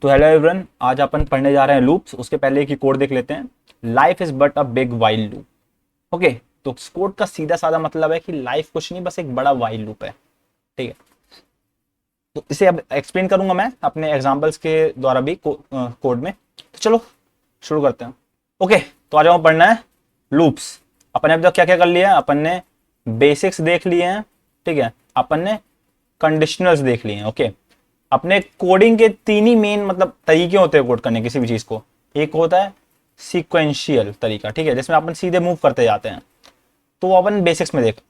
तो hello everyone, आज अपन पढ़ने जा रहे हैं लूप्स। उसके पहले एक कोड देख लेते हैं। Life is but a big while loop. Okay, तो इस कोड का सीधा साधा मतलब है कि लाइफ कुछ नहीं, बस एक बड़ा वाइल लूप है। ठीक है, तो इसे अब एक्सप्लेन करूंगा मैं अपने एग्जांपल्स के द्वारा भी कोड में। तो चलो शुरू करते हैं। ओके, तो आ जाओ पढ़ना है लूप्स। अपन ने अब तक क्या क्या कर लिया है? अपन ने बेसिक्स देख लिए हैं, ठीक है। अपन ने कंडीशनल्स देख लिए हैं। ओके, अपने कोडिंग के तीन ही मेन मतलब तरीके होते हैं कोड करने किसी भी चीज को। एक होता है सीक्वेंशियल तरीका, ठीक है, जिसमें अपन सीधे मूव करते जाते हैं, तो अपन बेसिक्स में देख।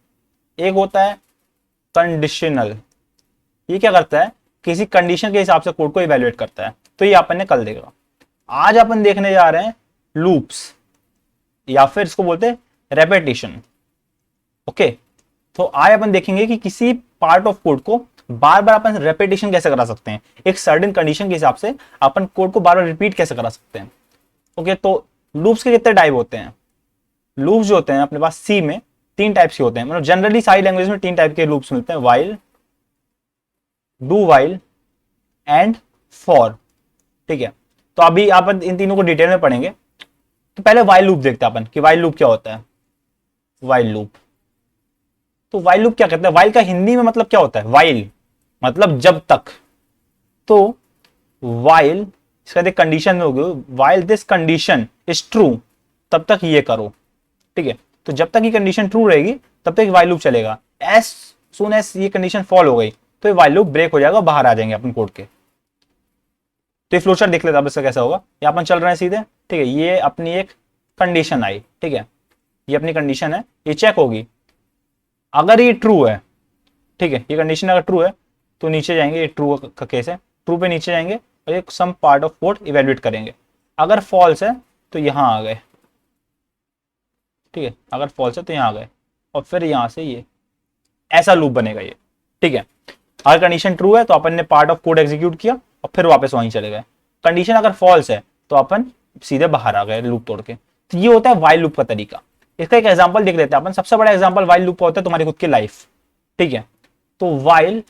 एक होता है कंडीशनल, ये क्या करता है? किसी कंडीशन के हिसाब से कोड को इवेल्युएट करता है। तो ये अपन ने कल देखा। आज अपन देखने जा रहे हैं लूप्स, या फिर इसको बोलते हैं रेपिटेशन। ओके, तो आज अपन देखेंगे कि किसी पार्ट ऑफ कोड को बार बार अपन रेपिटेशन कैसे करा सकते हैं। एक सर्टेन कंडीशन के हिसाब से अपन कोड को बार बार रिपीट कैसे करा सकते हैं। ओके, तो लूप्स के कितने टाइप होते हैं? लूप्स जो होते हैं अपने पास सी में तीन टाइप्स के होते हैं। मतलब जनरली सारी लैंग्वेज में तीन टाइप के लूप्स मिलते हैं: while, do while and for. ठीक है, तो अभी आप इन तीनों को डिटेल में पढ़ेंगे। तो पहले वाइल लूप देखते हैं अपन कि वाइल लूप क्या होता है। वाइल लूप, तो वाइल लूप क्या कहते हैं? वाइल का हिंदी में मतलब क्या होता है? वाइल मतलब जब तक। तो वाइल इसका एक कंडीशन होगी, while this condition is true, तब तक ये करो। ठीक है, तो जब तक ये कंडीशन ट्रू रहेगी तब तक वाइल लूप चलेगा। एज सून एज ये कंडीशन फॉल हो गई तो ये वाइल लूप ब्रेक हो जाएगा, बाहर आ जाएंगे अपन कोड के। तो ये फ्लोचार्ट देख लेते हैं अब इसका कैसा होगा। ये अपन चल रहे हैं सीधे, ठीक है। ये अपनी एक कंडीशन आई, ठीक है, ये अपनी कंडीशन है, ये चेक होगी। अगर ये ट्रू है, ठीक है, ये कंडीशन अगर ट्रू है तो नीचे जाएंगे, ये ट्रू का केस है, ट्रू पे नीचे जाएंगे और एक some part of code evaluate करेंगे। अगर फॉल्स है तो यहां आ गए, ठीक है, अगर फॉल्स है तो यहां आ गए और फिर यहां से ये ऐसा लूप बनेगा ये। ठीक है, अगर कंडीशन ट्रू है तो अपन ने पार्ट ऑफ कोड एग्जीक्यूट किया और फिर वापस वहीं चले गए। कंडीशन अगर फॉल्स है तो अपन सीधे बाहर आ गए लूप तोड़ के। तो ये होता है वाइल लूप का तरीका। इसका एक एग्जांपल देख लेते हैं अपन। सबसे बड़ा एग्जांपल वाइल लूप का होता है तुम्हारी खुद की लाइफ। ठीक है, तो वाइल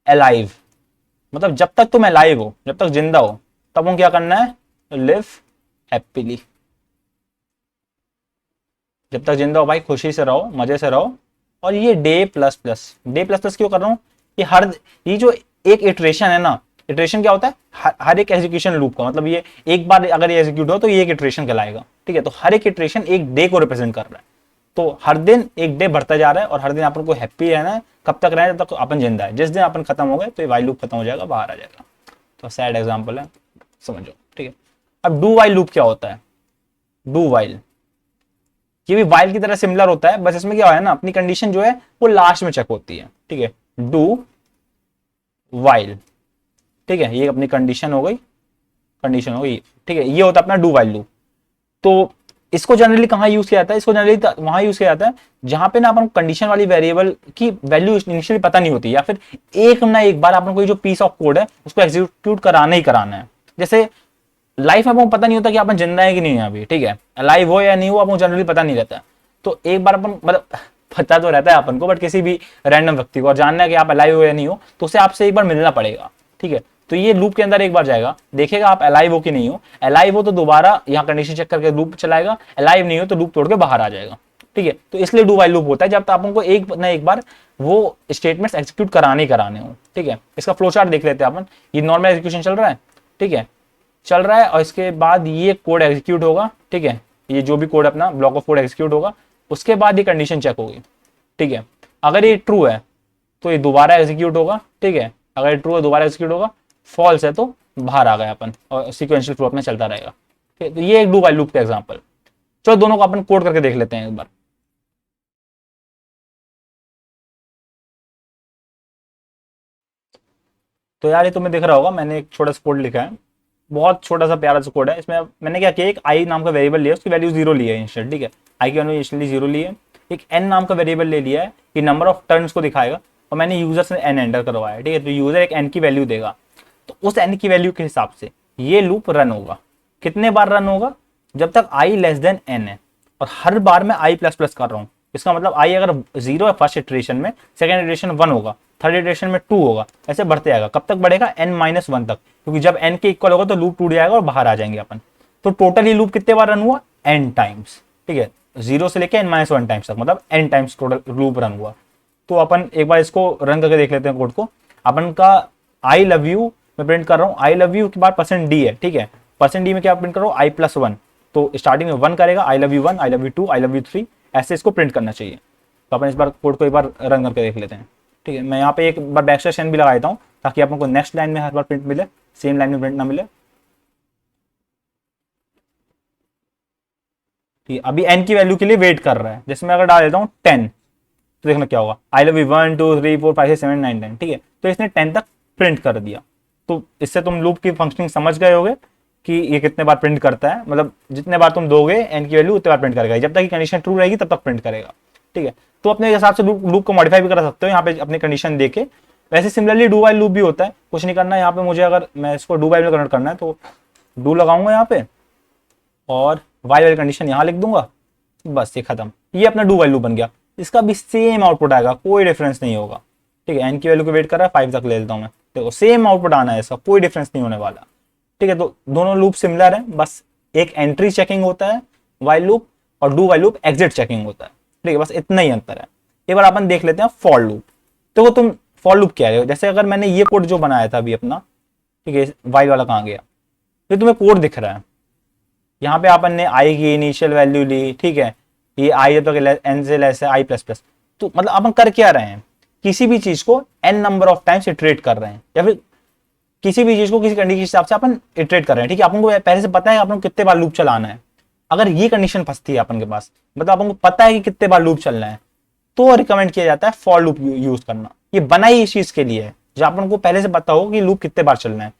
अलाइव मतलब जब तक तुम अलाइव हो, जब तक जिंदा हो, तब वो क्या करना है? Live happily. जब तक जिंदा हो भाई खुशी से रहो, मजे से रहो। और ये debt plus plus, debt plus plus क्यों कर रहा हूं? ये जो एक इटरेशन है ना, इटरेशन क्या होता है? हर एक एग्जीक्यूशन लूप का मतलब ये एक बार अगर ये एग्जीक्यूट हो तो ये एक इटरेशन कहलाएगा। ठीक है, तो हर एक इटरेशन एक डे को रिप्रेजेंट कर रहा है। तो हर दिन एक डे बढ़ता जा रहा है और हर दिन अपन को हैप्पी रहना है। कब तक रहना है? जब तक अपन जिंदा है। जिस दिन अपन खत्म हो गए तो ये वाइल लूप खत्म हो जाएगा, बाहर आ जाएगा। तो सैड एग्जांपल है, समझो। ठीक है, अब डू वाइल लूप क्या होता है? डू वाइल ये भी वाइल की तरह सिमिलर होता है, बस इसमें क्या है ना, अपनी कंडीशन जो है वो लास्ट में चेक होती है। ठीक है, डू वाइल, ठीक है, ये अपनी कंडीशन हो गई, कंडीशन हो गई। ठीक है, ये होता है अपना डू वाइल लूप। तो इसको जनरली कहाँ यूज किया जाता है? इसको जनरली वहां यूज किया जाता है जहां पे ना अपन कंडीशन वाली वेरिएबल की वैल्यू इनिशियली पता नहीं होती, या फिर एक ना एक बार अपन को जो पीस ऑफ कोड है उसको एग्जीक्यूट कराना ही कराना है। जैसे लाइफ में अपन पता नहीं होता कि अपन जिंदा है कि नहीं है अभी। ठीक है, अलाइव हो या नहीं हो अपन जनरली पता नहीं रहता। तो एक बार अपन मतलब पता तो रहता है अपन को, बट किसी भी रैंडम व्यक्ति को और जानना है कि आप अलाइव हो या नहीं हो तो उसे आपसे एक बार मिलना पड़ेगा। ठीक है, तो ये लूप के अंदर एक बार जाएगा, देखेगा आप अलाइव हो कि नहीं हो। अलाइव हो तो दोबारा यहाँ कंडीशन चेक करके लूप चलाएगा, अलाइव नहीं हो तो लूप तोड़ के बाहर आ जाएगा। ठीक है, तो इसलिए डू वाइल लूप होता है जब तक आपको एक ना एक बार वो स्टेटमेंट्स एग्जीक्यूट कराने हो। ठीक है, इसका फ्लो चार्ट देख लेते हैं अपन। ये नॉर्मल एग्जीक्यूशन चल रहा है, ठीक है, चल रहा है, और इसके बाद ये कोड एग्जीक्यूट होगा। ठीक है, ये जो भी कोड अपना ब्लॉक ऑफ कोड एग्जीक्यूट होगा, उसके बाद ये कंडीशन चेक होगी। ठीक है, अगर ये ट्रू है तो ये दोबारा एग्जीक्यूट होगा। ठीक है, अगर ट्रू है दोबारा एग्जीक्यूट होगा, फॉल्स है तो बाहर आ गए अपन और सीक्वेंशियल फ्लो अपना चलता रहेगा। ठीक है, तो ये एक डू वाइल लूप का एग्जांपल। चलो दोनों को अपन कोड करके देख लेते हैं एक बार। तो यार ये तुम्हें दिख रहा होगा, मैंने एक छोटा सा कोड लिखा है, बहुत छोटा सा प्यारा सा कोड है। इसमें मैंने क्या किया, एक आई नाम का वेरिएबल लिया, उसकी वैल्यू 0 ली है इंस्टेंट। ठीक है, आई की वैल्यू इंस्टेंटली 0 ली है। एक एन नाम का वेरिएबल ले लिया है, ये नंबर ऑफ टर्न्स को दिखाएगा और मैंने यूजर से एन एंटर करवाया है। ठीक है, तो यूजर एक एन की वैल्यू देगा, तो उस एन की वैल्यू के हिसाब से ये लूप रन होगा। कितने बार रन होगा? जब तक आई लेस देन एन है, और हर बार मैं आई प्लस प्लस कर रहा हूँ। इसका मतलब आई अगर 0 है फर्स्ट इटरेशन में, सेकंड इटरेशन 1 होगा, थर्ड इटरेशन में 2 होगा, ऐसे बढ़ते आएगा। कब तक बढ़ेगा? n-1 तक, क्योंकि जब n के इक्वल होगा तो लूप टूट जाएगा और बाहर आ जाएंगे अपन। तो टोटल ये लूप कितने बार रन हुआ? n टाइम्स, ठीक है, 0 से लेके n-1 टाइम्स तक, मतलब n times total loop run हुआ। तो अपन एक बार इसको रन करके देख लेते हैं कोड को। अपन का आई लव यू मैं प्रिंट कर रहा हूँ, आई लव यू के बाद %d है, ठीक है, %d में क्या प्रिंट कर रहा हूँ? i+1, तो स्टार्टिंग में 1 करेगा, I love you 1, I love you 2, I love you 3, ऐसे इसको प्रिंट करना चाहिए। तो अपन इस बार कोड को एक बार रन करके देख लेते हैं, ठीक है। मैं यहाँ पे एक बार बैकस्लैश n भी लगा देता हूँ ताकि अपन को नेक्स्ट लाइन में हर बार प्रिंट मिले, सेम लाइन में प्रिंट ना मिले। ठीक है, अभी n की वैल्यू के लिए वेट कर रहा है। जैसे मैं अगर डाल देता हूँ 10, तो देखना क्या होगा, आई लव यू 1 2 3 4 5 6 7 9 10, ठीक है। तो इसने 10 तक प्रिंट कर दिया। तो इससे तुम लूप की फंक्शनिंग समझ गए होगे कि ये कितने बार प्रिंट करता है, मतलब जितने बार तुम दोगे n की वैल्यू उतने बार प्रिंट करेगा, जब तक कंडीशन ट्रू रहेगी तब तक प्रिंट करेगा, ठीक है। तो अपने हिसाब से लूप को मॉडिफाई भी कर सकते हो यहाँ पे अपनी कंडीशन देके। वैसे सिमिलरली डू वाइल लूप भी होता है, कुछ नहीं करना है यहाँ पे मुझे, अगर मैं इसको डू वाइल में कन्वर्ट करना है तो डू लगाऊंगा यहाँ पे और वाइल वाली कंडीशन यहाँ लिख दूंगा, बस ये खत्म। ये अपना डू वाइल लूप बन गया। इसका भी सेम आउटपुट आएगा, कोई डिफरेंस नहीं होगा, ठीक है। n की वैल्यू को वेट कर रहा है, 5 तक ले लेता हूँ मैं, देखो सेम आउटपुट आना है, इसका कोई डिफरेंस नहीं होने वाला, ठीक है। तो दोनों लूप सिमिलर है, बस एक एंट्री चेकिंग होता है वाइल लूप और do while loop exit checking होता है, ठीक है, बस इतना ही अंतर है। एक बार अपन देख लेते हैं फॉर लूप। तो तुम फॉर लूप क्या है, जैसे अगर मैंने ये कोड जो बनाया था अभी अपना, ठीक है, वाइल वाला कहाँ गया, ये तुम्हें कोड दिख रहा है, यहाँ पे अपन ने आई की इनिशियल वैल्यू ली, ठीक है, ये आई तो n से लेस है i++। तो मतलब अपन कर क्या रहे हैं, किसी भी चीज को n number of times iterate कर रहे हैं, या फिर किसी भी चीज को किसी कंडीशन के हिसाब से अपन इटरेट कर रहे हैं, ठीक है। अपन को पहले से पता है अपन को कितने बार लूप चलाना है। अगर ये कंडीशन फंसती है अपन के पास, मतलब अपन को पता है कि कितने बार लूप चलना है, तो रिकमेंड किया जाता है फॉर लूप यूज करना। ये बना ही इस चीज के लिए है, जब अपन को पहले से पता हो कि लूप कितने बार चलना है।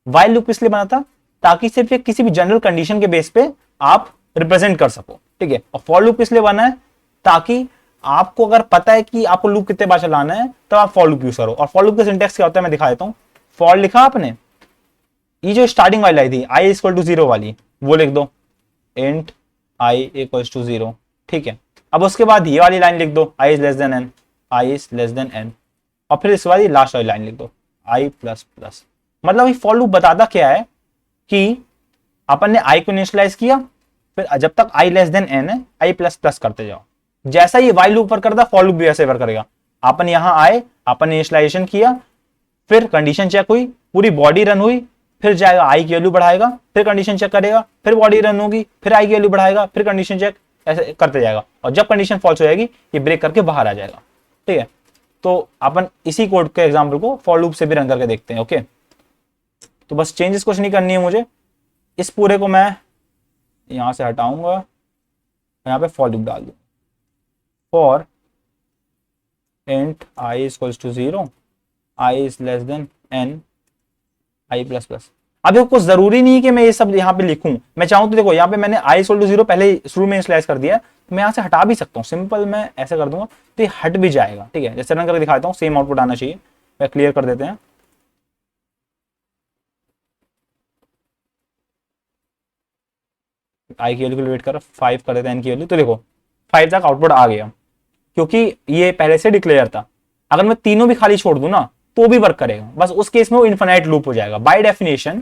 वाइल लूप किस लिए बना था? ताकि सिर्फ किसी भी जनरल कंडीशन के बेस पे आप रिप्रेजेंट कर सको, ठीक है। और फॉर लूप किस लिए बना है? ताकि आपको अगर पता है कि आपको लूप कितने बार चलाना है तो आप फॉर लूप यूज करो। और फॉर लूप का सिंटेक्स क्या होता है मैं दिखा देता हूँ। फॉर लिखा आपने, ये जो स्टार्टिंग वाली आई थी i=0 वाली, वो लिख दो, इंट i=0, ठीक है। अब उसके बाद ये वाली लाइन लिख दो, i is less than n, i is less than n, और फिर इस वाली लास्ट वाली लाइन लिख दो, i++। मतलब ये फॉर लूप बताता क्या है कि अपन ने i को इनिशियलाइज किया, फिर जब तक i लेस देन n है i++ करते जाओ। जैसा ये वाइल लूप वर्क करता, फॉर लूप भी ऐसे वर्क करेगा। अपन यहां आए, अपन इनिशियलाइजेशन किया, फिर कंडीशन चेक हुई, पूरी बॉडी रन हुई, फिर जाएगा i की वैल्यू बढ़ाएगा, फिर कंडीशन चेक करेगा, फिर बॉडी रन होगी, फिर i की वैल्यू बढ़ाएगा, फिर कंडीशन चेक, ऐसे करते जाएगा। और जब कंडीशन फॉल्स हो जाएगी ये ब्रेक करके बाहर आ जाएगा, ठीक है। तो अपन इसी कोड के एग्जाम्पल को फॉर लूप से भी रन करके देखते हैं, ओके। तो बस चेंजेस कुछ नहीं करनी है मुझे, इस पूरे को मैं यहां से हटाऊंगा, यहां पे फॉर लूप डाल दूं, for int i=0, i is less than n, i++। अब ये कुछ जरूरी नहीं है कि मैं ये सब यहाँ पे लिखूं, मैं चाहूं तो देखो यहाँ पे मैंने i=0 पहले शुरू में स्लाइस कर दिया है, तो मैं यहाँ से हटा भी सकता हूँ। सिंपल मैं ऐसे कर दूंगा तो ये हट भी जाएगा, ठीक है। जैसे रन करके दिखाता हूँ, सेम आउटपुट आना चाहिए। मैं क्लियर कर देते हैं, आई की वैल्यू वेट कर 5 कर देते हैं n की वैल्यू, तो देखो 5 तक आउटपुट आ गया, क्योंकि ये पहले से डिक्लेयर था। अगर मैं तीनों भी खाली छोड़ दूं ना तो भी वर्क करेगा, बस उस केस में वो इनफिनाइट लूप हो जाएगा बाय डेफिनेशन,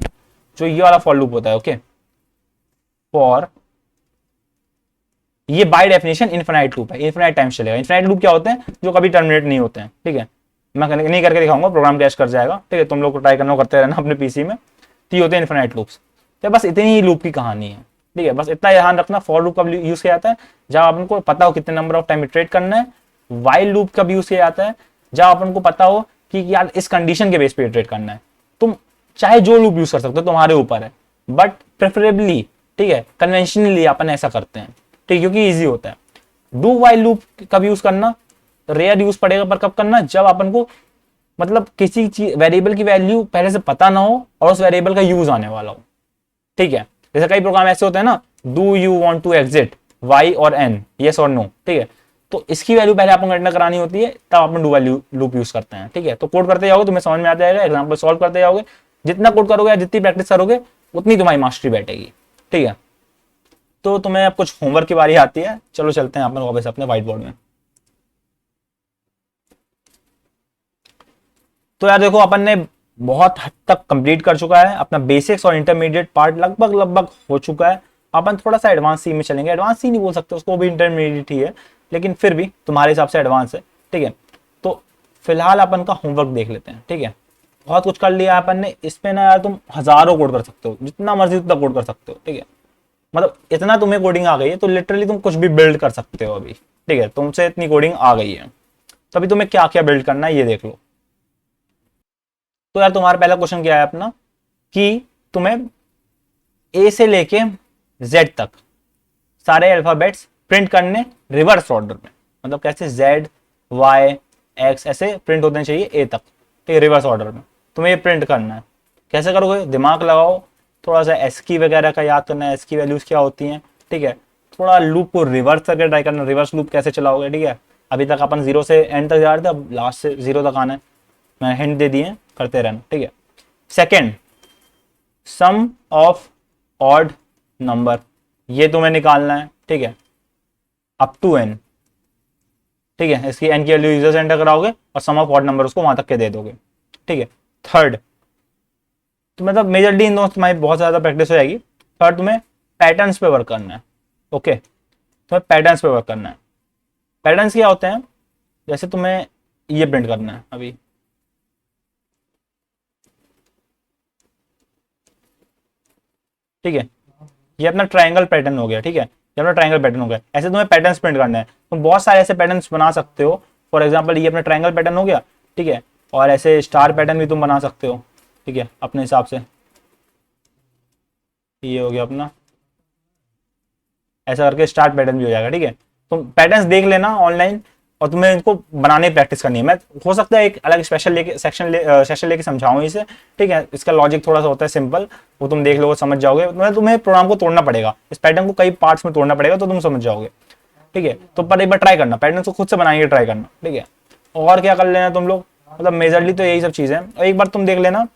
जो ये वाला फॉर लूप होता है, ओके। फॉर ये बाय डेफिनेशन इनफिनाइट लूप है, इनफिनाइट टाइम्स चलेगा। इनफिनाइट लूप क्या होते हैं? जो कभी टर्मिनेट नहीं होते हैं, ठीक है। मैं नहीं करके दिखाऊंगा, प्रोग्राम क्रैश कर जाएगा, ठीक है। तुम लोग को ट्राई करना, करते रहना अपने पीसी में। तो ये होते हैं इनफिनाइट लूप्स। तो बस इतनी ही लूप की कहानी है, ठीक है। बस इतना ध्यान रखना, फॉर लूप कब यूज किया जाता है? जब अपन को पता हो कितने नंबर ऑफ टाइम इटरेट करना है। वाइल लूप कब यूज किया जाता है? जब अपन को पता हो कि यार इस कंडीशन के बेस पे इटरेट करना है। तुम चाहे जो लूप यूज कर सकते हो, तुम्हारे ऊपर है, बट प्रेफरेबली, ठीक है, कन्वेंशनली अपन ऐसा करते हैं, ठीक है, क्योंकि ईजी होता है। डू वाइल लूप कब यूज करना? रेयर यूज पड़ेगा, पर कब करना? जब अपन को मतलब किसी चीज वेरिएबल की वैल्यू पहले से पता ना हो और उस वेरिएबल का यूज आने वाला हो, ठीक है। जैसे कई प्रोग्राम ऐसे होते हैं ना, do you want to exit y और n, यस और नो, ठीक है। तो इसकी वैल्यू पहले आपको गणना करानी होती है, तब अपन डू वाइल लूप यूज करते हैं, ठीक है। तो कोड करते जाओगे तुम्हें समझ में आ जाएगा, एग्जांपल सॉल्व करते जाओगे, जितना कोड करोगे, जितनी प्रैक्टिस करोगे, उतनी तुम्हारी मास्टरी बैठेगी, ठीक है। तो तुम्हें अब कुछ होमवर्क की बारी आती है। चलो चलते हैं अपन वापस अपने व्हाइट बोर्ड में। तो यार देखो, अपन ने बहुत हद तक कंप्लीट कर चुका है अपना बेसिक्स और इंटरमीडिएट पार्ट, लगभग लगभग हो चुका है। अपन थोड़ा सा एडवांस सी में चलेंगे, एडवांस सी नहीं बोल सकते उसको, भी इंटरमीडिएट ही है, लेकिन फिर भी तुम्हारे हिसाब से एडवांस है, ठीक है। तो फिलहाल अपन का होमवर्क देख लेते हैं, ठीक है। बहुत कुछ कर लिया अपन ने इसमें ना यार, तुम हजारों कोड कर सकते हो, जितना मर्जी उतना कोड कर सकते हो, ठीक है। मतलब इतना तुम्हें कोडिंग आ गई है तो लिटरली तुम कुछ भी बिल्ड कर सकते हो अभी, ठीक है। तुमसे इतनी कोडिंग आ गई है, तभी तुम्हें क्या क्या बिल्ड करना है ये देख लो। तो यार तुम्हारा पहला क्वेश्चन क्या है अपना, कि तुम्हें ए से लेके जेड तक सारे अल्फाबेट्स प्रिंट करने रिवर्स ऑर्डर में। मतलब कैसे, जेड वाई एक्स ऐसे प्रिंट होने चाहिए ए तक, ठीक है, रिवर्स ऑर्डर में तुम्हें ये प्रिंट करना है। कैसे करोगे, दिमाग लगाओ, थोड़ा सा एस की वगैरह का याद करना है, एस की वैल्यूज क्या होती हैं, ठीक है। थोड़ा लूप को रिवर्स करके ट्राई करना, रिवर्स लूप कैसे चलाओगे, ठीक है। अभी तक अपन जीरो से एंड तक जा रहे थे, अब लास्ट से जीरो तक आना है, मैंने हिंट दे दिए, करते रहना, ठीक है। Second, sum of odd number, ये तुम्हें निकालना है, ठीक है, अप टू एन, ठीक है। इसकी एन की वैल्यू यूजर से एंटर कराओगे और सम ऑफ ऑड नंबर उसको वहां तक के दे दोगे, ठीक है। थर्ड, तो मतलब मेजरली इन दोनों तुम्हारी बहुत ज्यादा प्रैक्टिस हो जाएगी। थर्ड, तुम्हें पैटर्न्स पे वर्क करना है, ओके। तुम्हें पैटर्न्स पे वर्क करना है। पैटर्न्स क्या होते हैं, जैसे तुम्हें ये प्रिंट करना है अभी, ठीक है। ये अपना ट्रायंगल पैटर्न हो गया, ठीक है, ये अपना ट्रायंगल पैटर्न हो गया। ऐसे तुम्हें पैटर्न्स प्रिंट करना है, तुम बहुत सारे ऐसे पैटर्न्स बना सकते हो। फॉर एग्जांपल ये अपना ट्रायंगल पैटर्न हो गया, ठीक है, और ऐसे स्टार पैटर्न भी तुम बना सकते हो, ठीक है, अपने हिसाब से। ये हो गया अपना, ऐसा करके स्टार पैटर्न भी हो जाएगा, ठीक है। तुम पैटर्न्स देख लेना ऑनलाइन और तुम्हें इनको बनाने की प्रैक्टिस करनी है। मैं हो सकता है एक अलग स्पेशल लेके सेशन लेके समझाऊं इसे, ठीक है। इसका लॉजिक थोड़ा सा होता है सिंपल, वो तुम देख लो समझ जाओगे। तुम्हें प्रोग्राम को तोड़ना पड़ेगा, इस पैटर्न को कई पार्ट्स में तोड़ना पड़ेगा तो तुम समझ जाओगे, ठीक है। तो पर एक बार ट्राई करना, पैटर्न को खुद से बनाने की ट्राई करना, ठीक है। और क्या कर लेना तुम लोग, मतलब मेजरली तो यही सब चीजें हैं। और एक बार तुम देख लेना,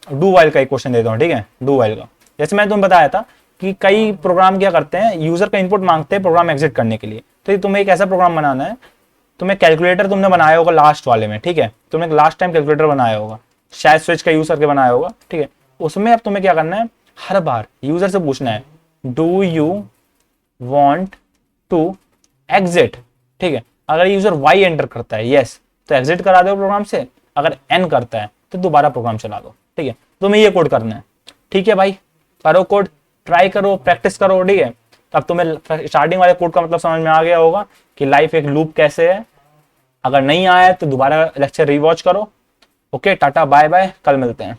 डू वाइल का एक क्वेश्चन देता हूँ, ठीक है, डू वाइल का। जैसे मैं तुम्हें बताया था कि कई प्रोग्राम क्या करते हैं, यूजर का इनपुट मांगते हैं प्रोग्राम एग्जिट करने के लिए। तो तुम्हें एक ऐसा प्रोग्राम बनाना है, तुम्हें कैलकुलेटर तुमने बनाया होगा लास्ट वाले में, ठीक है, तुमने लास्ट टाइम कैलकुलेटर बनाया होगा, शायद स्विच का यूज करके बनाया होगा, ठीक है। उसमें अब तुम्हें क्या करना है, हर बार यूजर से पूछना है, do you want to exit, ठीक है। अगर यूजर वाई एंटर करता है यस, तो एग्जिट करा दो प्रोग्राम से, अगर एन करता है तो दोबारा प्रोग्राम चला दो, ठीक है। तुम्हें ये कोड करना है, ठीक है भाई। करो कोड, ट्राई करो, प्रैक्टिस करो, ठीक है। तब तुम्हें स्टार्टिंग वाले कोड का मतलब समझ में आ गया होगा कि लाइफ एक लूप कैसे है। अगर नहीं आया तो दोबारा लेक्चर रिवॉच करो। ओके, टाटा बाय बाय, कल मिलते हैं।